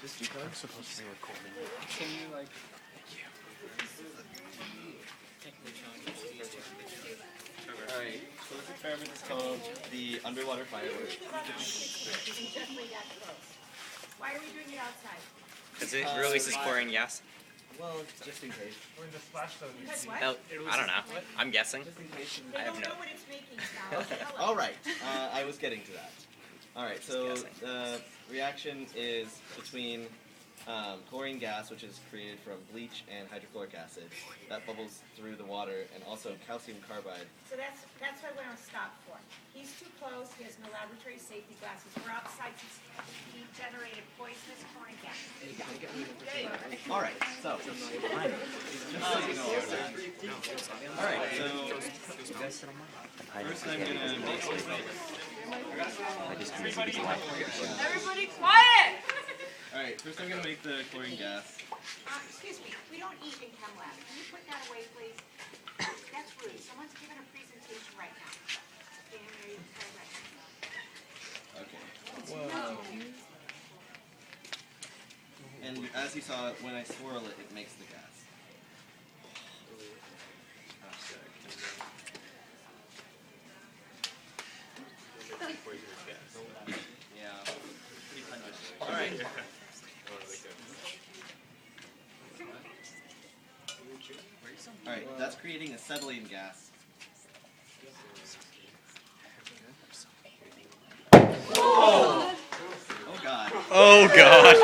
I'm supposed to be recording. Can you like? Alright, so this experiment is called the underwater firework. Why are we doing it outside? Because it releases chlorine gas. Well, just in case. We're in the splash zone. Because what? No, I don't know. I'm guessing. Just in case. They I have don't no. know what it's making now. Okay, alright. I was getting to that. Alright, so the reaction is between chlorine gas, which is created from bleach and hydrochloric acid, that bubbles through the water, and also calcium carbide. So that's what I want to stop for. He's too close. He has no laboratory safety glasses. We're outside. He generated poisonous chlorine gas. Alright, so. Alright, so. First I'm gonna make Everybody quiet! Alright, first I'm gonna make the chlorine gas. Excuse me. We don't eat in chem lab. Can you put that away, please? That's rude. Someone's giving a presentation right now. Stand there. You can right. Okay. And as you saw, when I swirl it, it makes the gas. Yeah. Alright. Alright, that's creating acetylene gas. Oh! Oh god. Oh God.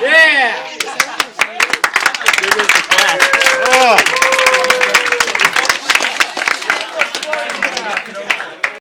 Yeah!